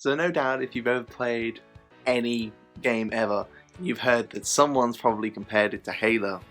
So no doubt if you've ever played any game ever, you've heard that someone's probably compared it to Halo.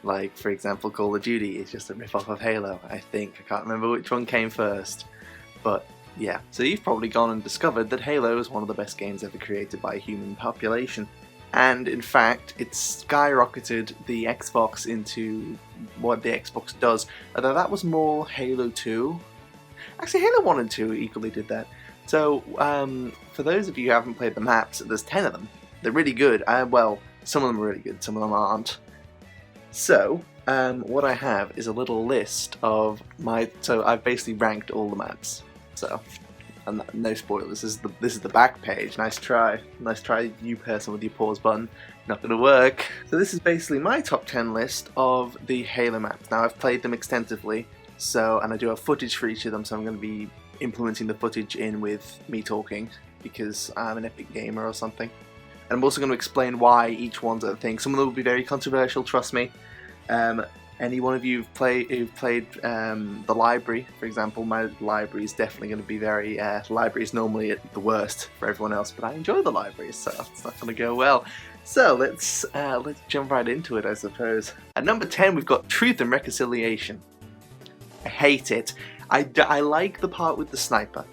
Like, for example, Call of Duty is just a rip-off of Halo, I think. I can't remember which one came first. But yeah, so you've probably gone and discovered that Halo is one of the best games ever created by a human population. And in fact, it's skyrocketed the Xbox into what the Xbox does. Although that was more Halo 2. Actually, Halo 1 and 2 equally did that. So, for those of you who haven't played the maps, there's 10 of them. They're really good. Well, some of them are really good, some of them aren't. So, what I have is a little list of so I've basically ranked all the maps. So, and no spoilers, this is the back page. Nice try, you person with your pause button. Not gonna work. So this is basically my top 10 list of the Halo maps. Now I've played them extensively, and I do have footage for each of them, so I'm going to be implementing the footage in with me talking, because I'm an epic gamer or something. And I'm also going to explain why each one's a thing. Some of them will be very controversial, trust me. Any one of you who've played the library, for example, my library is definitely going to be very... library is normally the worst for everyone else, but I enjoy the library, so it's not going to go well. So let's jump right into it, I suppose. At number 10, we've got Truth and Reconciliation. I hate it. I like the part with the sniper.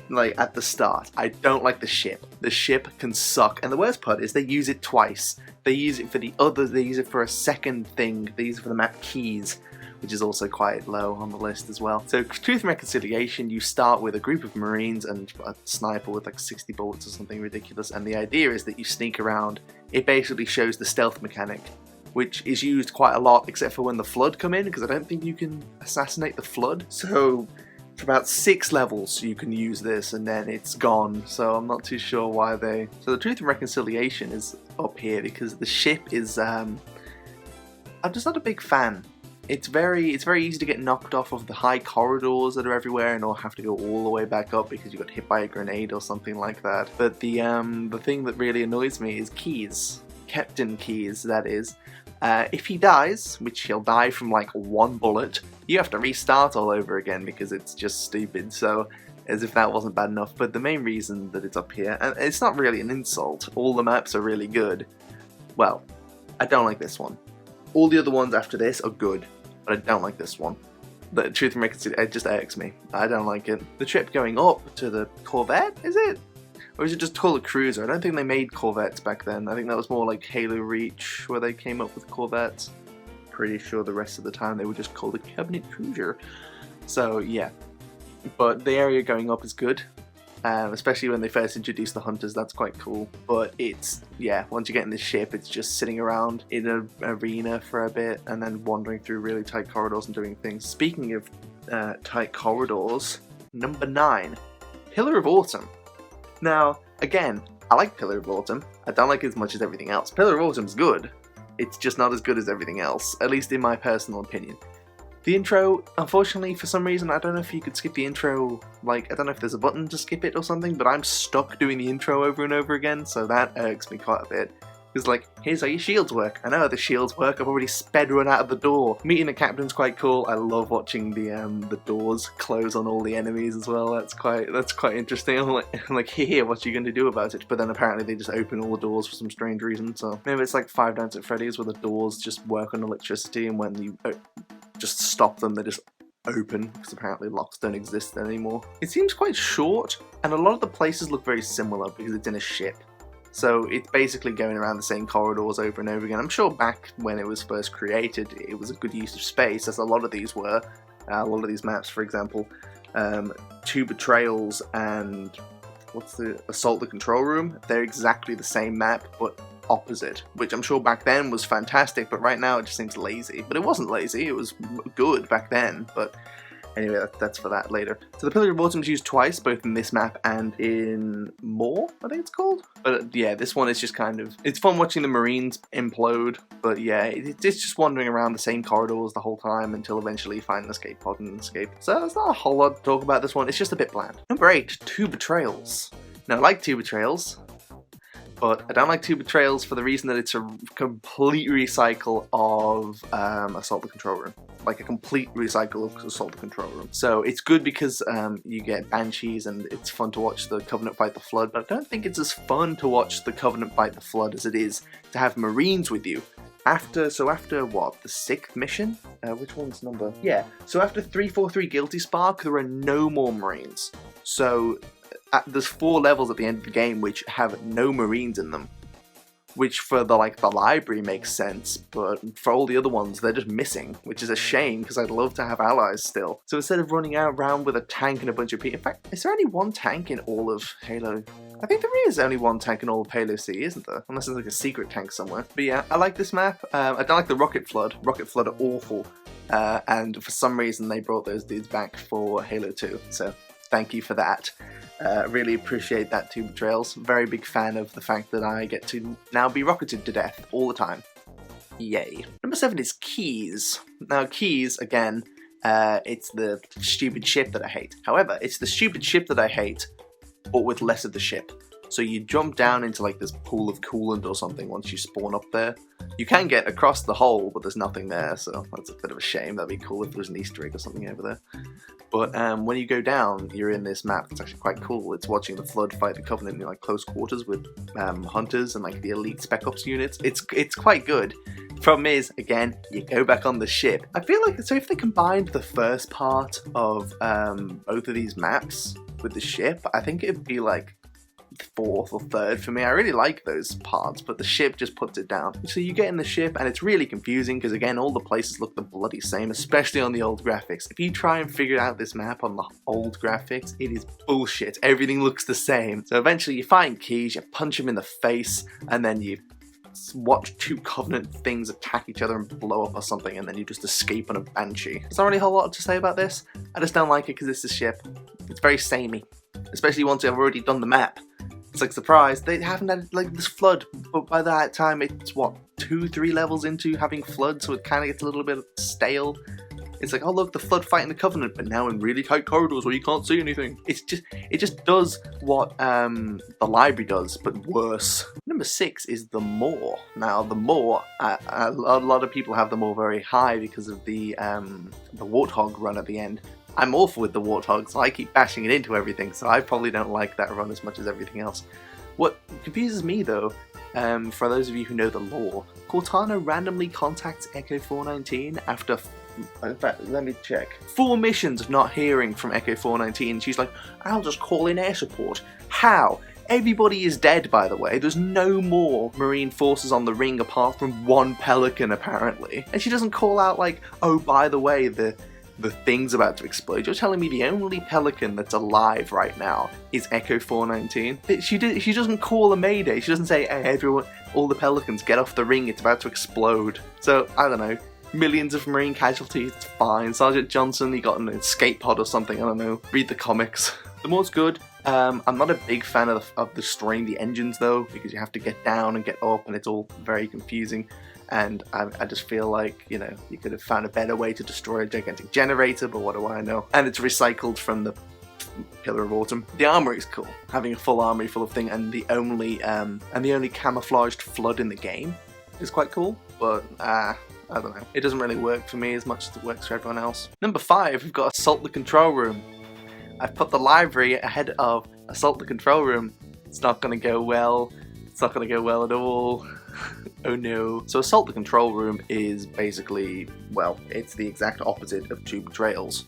Like at the start. I don't like the ship. The ship can suck, and the worst part is they use it twice. They use it for the others. They use it for a second thing. They use it for the map keys, which is also quite low on the list as well. So Truth and Reconciliation, you start with a group of Marines and a sniper with like 60 bullets or something ridiculous, and the idea is that you sneak around. It basically shows the stealth mechanic, which is used quite a lot, except for when the Flood come in, because I don't think you can assassinate the Flood. So for about 6 levels you can use this, and then it's gone. So I'm not too sure why they... So the Truth and Reconciliation is up here because the ship is... I'm just not a big fan. It's very easy to get knocked off of the high corridors that are everywhere, and or have to go all the way back up because you got hit by a grenade or something like that. But the thing that really annoys me is Keys. Captain Keys, that is. If he dies, which he'll die from like 1 bullet, you have to restart all over again because it's just stupid, so as if that wasn't bad enough. But the main reason that it's up here, and it's not really an insult, all the maps are really good. Well, I don't like this one. All the other ones after this are good, but I don't like this one. The Truth and Reconciliation, it just irks me. I don't like it. The trip going up to the Corvette, is it? Or is it just called a cruiser? I don't think they made Corvettes back then. I think that was more like Halo Reach, where they came up with Corvettes. Pretty sure the rest of the time they were just called a cabinet cruiser. So yeah, but the area going up is good, especially when they first introduced the hunters. That's quite cool. But it's, yeah, once you get in the ship, it's just sitting around in an arena for a bit and then wandering through really tight corridors and doing things. Speaking of tight corridors, number 9, Pillar of Autumn. Now, again, I like Pillar of Autumn. I don't like it as much as everything else. Pillar of Autumn's good. It's just not as good as everything else, at least in my personal opinion. The intro, unfortunately, for some reason, I don't know if you could skip the intro, like, I don't know if there's a button to skip it or something, but I'm stuck doing the intro over and over again, so that irks me quite a bit. It's like, here's how your shields work. I know how the shields work. I've already sped run out of the door. Meeting the captain's quite cool. I love watching the doors close on all the enemies as well. That's quite interesting. I'm like, here, what are you going to do about it? But then apparently they just open all the doors for some strange reason. So maybe it's like Five Nights at Freddy's where the doors just work on electricity, and when you just stop them, they just open, because apparently locks don't exist anymore. It seems quite short, and a lot of the places look very similar because it's in a ship. So it's basically going around the same corridors over and over again. I'm sure back when it was first created, it was a good use of space, as a lot of these were. A lot of these maps, for example, 2 Betrayals and what's the Assault the Control Room? They're exactly the same map, but opposite, which I'm sure back then was fantastic, but right now it just seems lazy. But it wasn't lazy, it was good back then, but anyway, that's for that later. So the Pillar of Autumn is used twice, both in this map and in More, I think it's called. But yeah, this one is just kind of... It's fun watching the Marines implode, but yeah, it's just wandering around the same corridors the whole time until eventually you find an escape pod and escape. So there's not a whole lot to talk about this one, it's just a bit bland. Number 8, 2 Betrayals. Now, I like 2 Betrayals. But I don't like 2 Betrayals for the reason that it's a complete recycle of Assault the Control Room. Like a complete recycle of Assault the Control Room. So it's good because you get Banshees and it's fun to watch the Covenant fight the Flood, but I don't think it's as fun to watch the Covenant fight the Flood as it is to have Marines with you. After what, the 6th mission? Which one's number? Yeah, so after 343 Guilty Spark, there are no more Marines. So there's 4 levels at the end of the game which have no Marines in them. Which for the library makes sense, but for all the other ones, they're just missing, which is a shame because I'd love to have allies still. So instead of running around with a tank and a bunch of people, in fact, is there only 1 tank in all of Halo? I think there is only 1 tank in all of Halo C, isn't there? Unless there's like a secret tank somewhere. But yeah, I like this map. I don't like the Rocket Flood. Rocket Flood are awful, and for some reason they brought those dudes back for Halo 2. So thank you for that. Really appreciate that 2 Betrayals. Very big fan of the fact that I get to now be rocketed to death all the time. Yay. Number 7 is Keys. Now Keys, again, it's the stupid ship that I hate. However, it's the stupid ship that I hate, but with less of the ship. So you jump down into like this pool of coolant or something once you spawn up there. You can get across the hole, but there's nothing there, so that's a bit of a shame. That'd be cool if there was an Easter egg or something over there. But when you go down, you're in this map that's actually quite cool. It's watching the Flood fight the Covenant in like close quarters with hunters and like the elite Spec Ops units. It's quite good. Problem is, again, you go back on the ship. I feel like, so if they combined the first part of both of these maps with the ship, I think it'd be like 4th or 3rd for me. I really like those parts, but the ship just puts it down. So you get in the ship and it's really confusing because again all the places look the bloody same, especially on the old graphics. If you try and figure out this map on the old graphics, it is bullshit. Everything looks the same. So eventually you find Keys, you punch him in the face, and then you watch 2 Covenant things attack each other and blow up or something, and then you just escape on a Banshee. There's not really a whole lot to say about this. I just don't like it because it's a ship. It's very samey, especially once I've already done the map. It's like, surprise, they haven't had like this Flood, but by that time it's what, 2-3 levels into having Flood, so it kind of gets a little bit stale. It's like, oh look, the Flood fighting the Covenant, but now in really tight corridors where you can't see anything. It just does what the library does, but worse. Number 6 is the Maw. Now the Maw, a lot of people have the Maw very high because of the Warthog run at the end. I'm awful with the Warthog, so I keep bashing it into everything, so I probably don't like that run as much as everything else. What confuses me though, for those of you who know the lore, Cortana randomly contacts Echo 419 after, in fact, let me check, 4 missions of not hearing from Echo 419. She's like, I'll just call in air support. How? Everybody is dead, by the way. There's no more Marine forces on the ring apart from 1 Pelican, apparently. And she doesn't call out like, oh, by the way, the thing's about to explode. You're telling me the only Pelican that's alive right now is Echo 419? She doesn't call a mayday. She doesn't say, hey, everyone, all the Pelicans, get off the ring, it's about to explode. So, I don't know. Millions of Marine casualties, it's fine. Sergeant Johnson, he got an escape pod or something, I don't know. Read the comics. The Maw's good. I'm not a big fan of destroying the engines though, because you have to get down and get up and it's all very confusing. And I just feel like, you know, you could have found a better way to destroy a gigantic generator, but what do I know? And it's recycled from the Pillar of Autumn. The armory is cool, having a full armory full of things, and the only camouflaged Flood in the game is quite cool. But I don't know, it doesn't really work for me as much as it works for everyone else. Number 5, we've got Assault the Control Room. I've put the library ahead of Assault the Control Room. It's not going to go well. It's not going to go well at all. Oh no. So Assault the Control Room is basically, well, it's the exact opposite of 2 Betrayals.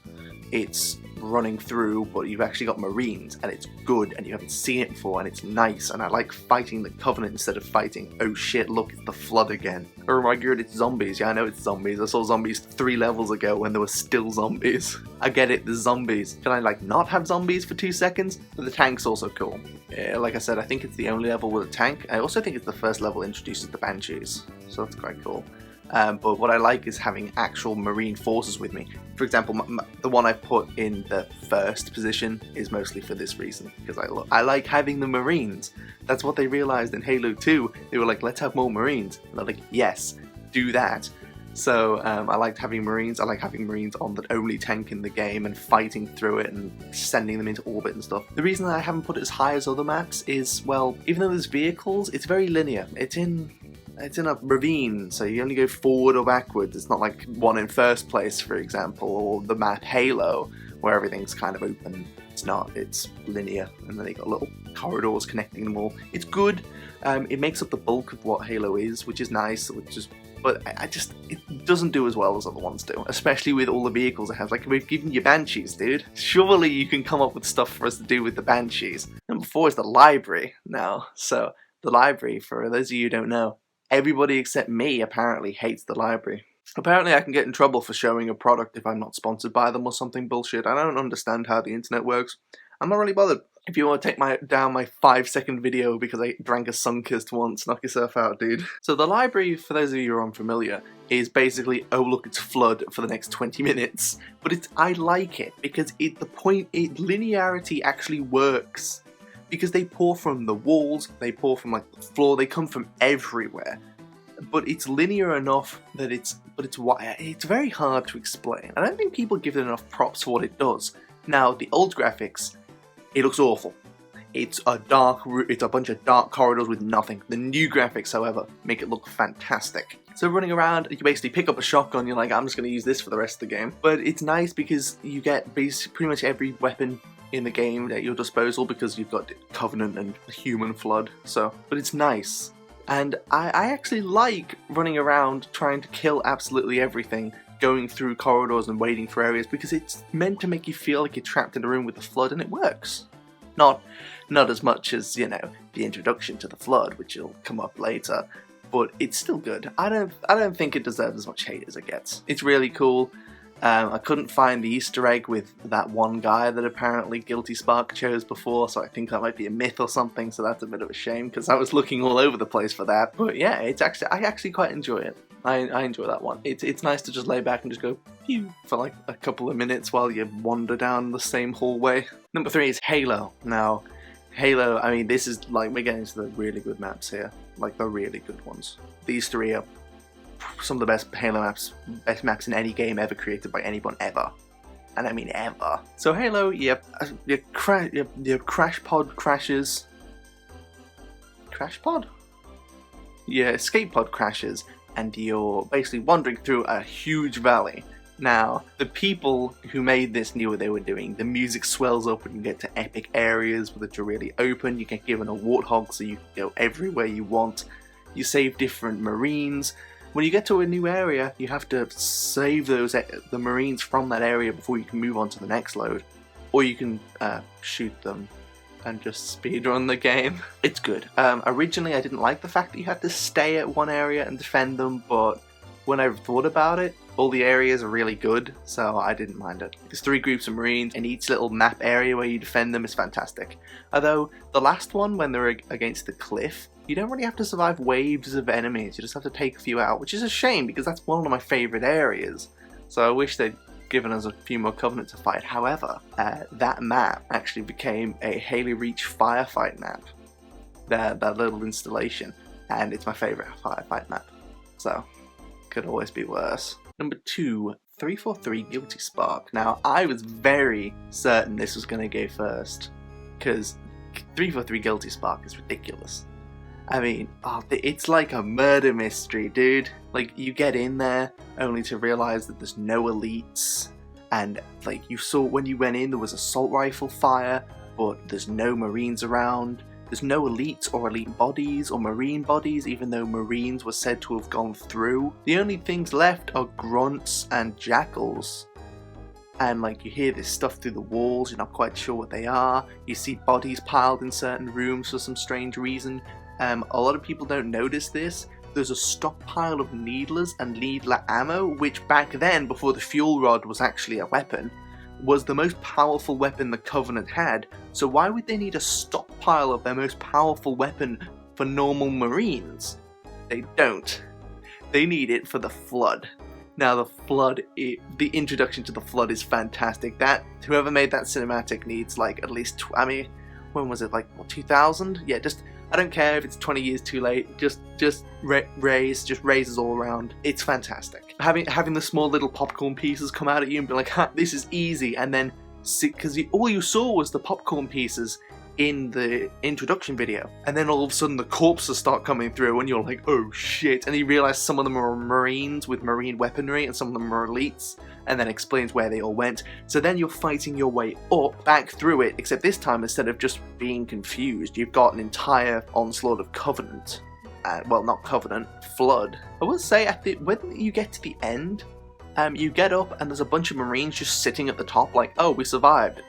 It's running through, but you've actually got Marines, and it's good, and you haven't seen it before, and it's nice, and I like fighting the Covenant instead of fighting, oh shit, look, it's the Flood again. Oh my god, it's zombies. Yeah, I know it's zombies. I saw zombies 3 levels ago when there were still zombies. I get it, there's zombies. Can I, like, not have zombies for 2 seconds? But the tank's also cool. Yeah, like I said, I think it's the only level with a tank. I also think it's the first level introduces the Banshees, so that's quite cool. But what I like is having actual Marine forces with me. For example, the one I put in the first position is mostly for this reason, because I like having the Marines. That's what they realized in Halo 2. They were like, let's have more Marines. And they're like, yes, do that. So I liked having Marines. I like having Marines on the only tank in the game and fighting through it and sending them into orbit and stuff. The reason that I haven't put it as high as other maps is, well, even though there's vehicles, it's very linear. It's in a ravine, so you only go forward or backwards. It's not like one in first place, for example, or the map Halo, where everything's kind of open. It's not, it's linear, and then they got little corridors connecting them all. It's good. It makes up the bulk of what Halo is, which is nice, but it doesn't do as well as other ones do, especially with all the vehicles it has. Like, we've given you Banshees, dude. Surely you can come up with stuff for us to do with the Banshees. Number 4 is the library now. So, the library, for those of you who don't know, everybody except me apparently hates the library. Apparently I can get in trouble for showing a product if I'm not sponsored by them or something bullshit. I don't understand how the internet works. I'm not really bothered. If you want to take down my 5-second video because I drank a Sunkist once, knock yourself out, dude. So the library, for those of you who are unfamiliar, is basically, oh look, it's flood for the next 20 minutes. But I like it because linearity actually works. Because they pour from the walls, they pour from like the floor, they come from everywhere. But it's linear enough that it's very hard to explain. I don't think people give it enough props for what it does. Now, the old graphics, it looks awful. It's a bunch of dark corridors with nothing. The new graphics, however, make it look fantastic. So running around, you basically pick up a shotgun, you're like, I'm just going to use this for the rest of the game. But it's nice because you get pretty much every weapon in the game at your disposal because you've got Covenant and Human Flood. But it's nice. And I actually like running around trying to kill absolutely everything, going through corridors and waiting for areas, because it's meant to make you feel like you're trapped in a room with the Flood, and it works. Not as much as, you know, the introduction to the Flood, which will come up later, but it's still good. I don't think it deserves as much hate as it gets. It's really cool. I couldn't find the Easter egg with that one guy that apparently Guilty Spark chose before, so I think that might be a myth or something, so that's a bit of a shame, because I was looking all over the place for that. But yeah, I actually quite enjoy it. I enjoy that one. It's nice to just lay back and just go pew for like a couple of minutes while you wander down the same hallway. Number 3 is Halo. Now, Halo, I mean, this is like, we're getting to the really good maps here, like the really good ones. These 3 are some of the best Halo maps, best maps in any game ever created by anyone ever. And I mean ever. So Halo, your crash pod crashes. Crash pod? Your escape pod crashes, and you're basically wandering through a huge valley. Now, the people who made this knew what they were doing. The music swells up and you get to epic areas that are really open. You get given a warthog so you can go everywhere you want. You save different Marines. When you get to a new area, you have to save the Marines from that area before you can move on to the next load. Or you can shoot them and just speedrun the game. It's good. Originally, I didn't like the fact that you had to stay at one area and defend them, but when I thought about it, all the areas are really good, so I didn't mind it. There's 3 groups of Marines, and each little map area where you defend them is fantastic. Although, the last one, when they're against the cliff, you don't really have to survive waves of enemies, you just have to take a few out, which is a shame, because that's one of my favourite areas. So I wish they'd given us a few more Covenant to fight. However, that map actually became a Halo Reach firefight map. That little installation, and it's my favourite firefight map. So, could always be worse. Number 2, 343 Guilty Spark. Now, I was very certain this was going to go first, because 343 Guilty Spark is ridiculous. I mean, it's like a murder mystery, dude. Like, you get in there only to realize that there's no elites, and like you saw when you went in, there was assault rifle fire, but there's no Marines around. There's no elites or elite bodies or Marine bodies, even though Marines were said to have gone through. The only things left are grunts and jackals. And like, you hear this stuff through the walls, you're not quite sure what they are. You see bodies piled in certain rooms for some strange reason. A lot of people don't notice this. There's a stockpile of needlers and needler ammo, which back then, before the fuel rod was actually a weapon, was the most powerful weapon the Covenant had. So why would they need a stockpile of their most powerful weapon for normal Marines? They don't. They need it for the Flood. Now the Flood, the introduction to the Flood is fantastic. Whoever made that cinematic needs like at least, when was it, like, what, 2000? Yeah, just, I don't care if it's 20 years too late, just raises all around. It's fantastic. Having the small little popcorn pieces come out at you and be like, ha, this is easy, and then, because all you saw was the popcorn pieces in the introduction video, and then all of a sudden the corpses start coming through and you're like, oh shit, and you realize some of them are Marines with marine weaponry and some of them are elites, and then explains where they all went. So then you're fighting your way up, back through it, except this time instead of just being confused, you've got an entire onslaught of Covenant. Well, not Covenant, Flood. I will say, when you get to the end, you get up and there's a bunch of Marines just sitting at the top like, oh, we survived.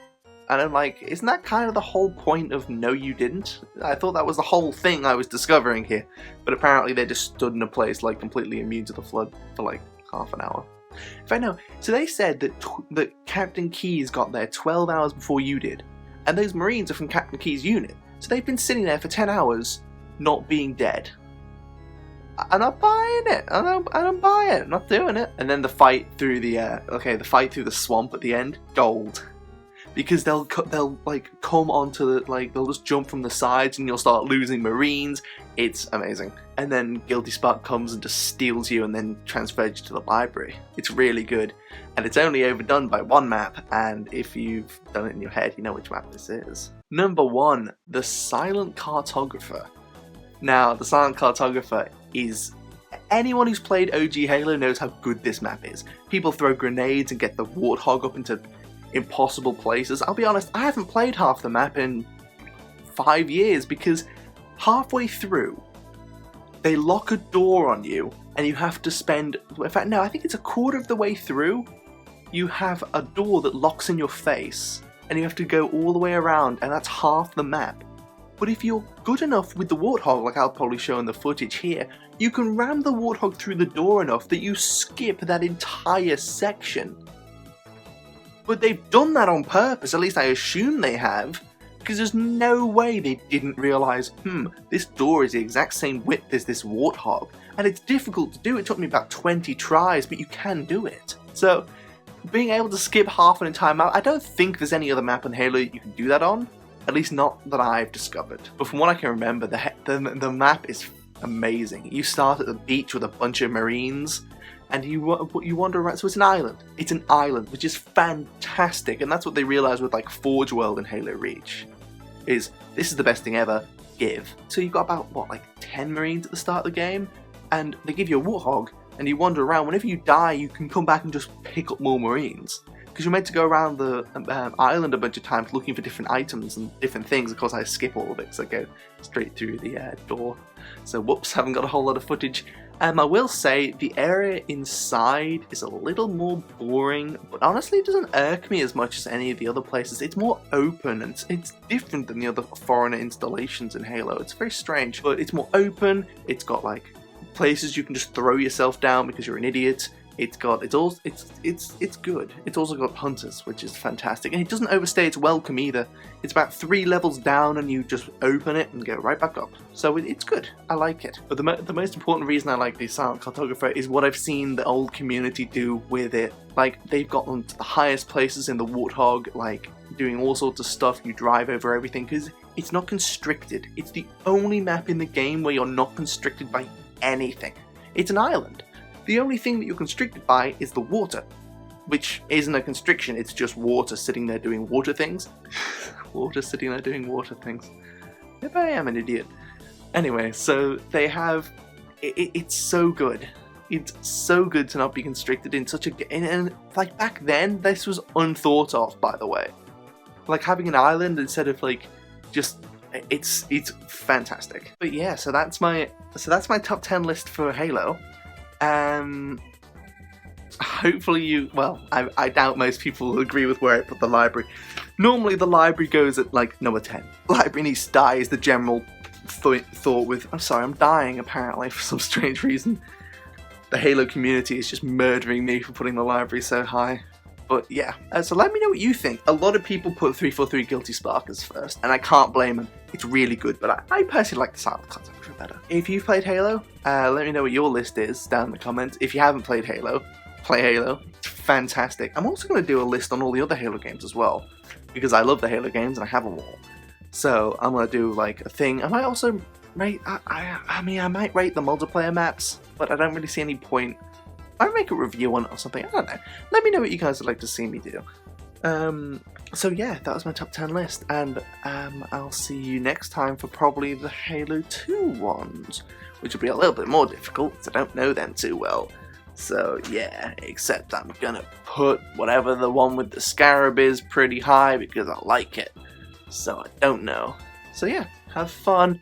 And I'm like, isn't that kind of the whole point of no you didn't? I thought that was the whole thing I was discovering here. But apparently they just stood in a place like completely immune to the flood for like half an hour. In fact, no, so they said that Captain Keyes got there 12 hours before you did. And those Marines are from Captain Keyes' unit. So they've been sitting there for 10 hours not being dead. I'm not buying it. I'm buying it. I'm not doing it. And then the fight through the fight through the swamp at the end, gold. Because they'll like come onto the, like, they'll just jump from the sides and you'll start losing Marines. It's amazing. And then Guilty Spark comes and just steals you and then transfers you to the library. It's really good. And it's only overdone by one map, and if you've done it in your head, you know which map this is. Number 1, the Silent Cartographer. Now, the Silent Cartographer is... anyone who's played OG Halo knows how good this map is. People throw grenades and get the Warthog up into impossible places. I'll be honest, I haven't played half the map in 5 years because halfway through they lock a door on you and you have to spend, in fact no, I think it's a quarter of the way through, you have a door that locks in your face and you have to go all the way around, and that's half the map. But if you're good enough with the Warthog, like I'll probably show in the footage here, you can ram the Warthog through the door enough that you skip that entire section. But they've done that on purpose, at least I assume they have, because there's no way they didn't realise, this door is the exact same width as this Warthog, and it's difficult to do. It took me about 20 tries, but you can do it. So, being able to skip half an entire map, I don't think there's any other map in Halo you can do that on, at least not that I've discovered. But from what I can remember, the map is amazing. You start at the beach with a bunch of Marines, and you wander around. So it's an island. It's an island, which is fantastic, and that's what they realised with like Forge World and Halo Reach. Is this is the best thing ever? Give. So you've got about what, like 10 Marines at the start of the game, and they give you a Warthog, and you wander around. Whenever you die, you can come back and just pick up more Marines. Because you're meant to go around the island a bunch of times looking for different items and different things. Of course, I skip all of it because I go straight through the door. So whoops, haven't got a whole lot of footage. I will say the area inside is a little more boring, but honestly it doesn't irk me as much as any of the other places. It's more open and it's different than the other foreigner installations in Halo. It's very strange, but it's more open. It's got like places you can just throw yourself down because you're an idiot. It's good. It's also got hunters, which is fantastic, and it doesn't overstay its welcome either. It's about 3 levels down, and you just open it and go right back up. So it's good. I like it. But the most important reason I like the Silent Cartographer is what I've seen the old community do with it. Like they've got them to the highest places in the Warthog, like doing all sorts of stuff. You drive over everything because it's not constricted. It's the only map in the game where you're not constricted by anything. It's an island. The only thing that you're constricted by is the water, which isn't a constriction, it's just water sitting there doing water things. Water sitting there doing water things. Maybe I am an idiot. Anyway, so they have... It's so good. It's so good to not be constricted in such a... And like back then, this was unthought of, by the way. Like having an island instead of like just... It's fantastic. But yeah, so that's my top 10 list for Halo. Hopefully you, well, I doubt most people will agree with where I put the library. Normally the library goes at like number 10. Library needs to die is the general thought with, I'm sorry, I'm dying apparently for some strange reason. The Halo community is just murdering me for putting the library so high. But yeah, so let me know what you think. A lot of people put 343 Guilty Sparkers first, and I can't blame them. It's really good, but I personally like the Silent Cartographer better. If you've played Halo, let me know what your list is down in the comments. If you haven't played Halo, play Halo. It's fantastic. I'm also going to do a list on all the other Halo games as well, because I love the Halo games and I have them all. So I'm gonna do like a thing. I might also rate. I mean, I might rate the multiplayer maps, but I don't really see any point. I might make a review on it or something. I don't know. Let me know what you guys would like to see me do. So yeah, that was my top 10 list, and I'll see you next time for probably the Halo 2 ones, which will be a little bit more difficult because I don't know them too well. So yeah, except I'm gonna put whatever the one with the scarab is pretty high because I like it. So I don't know. So yeah, have fun.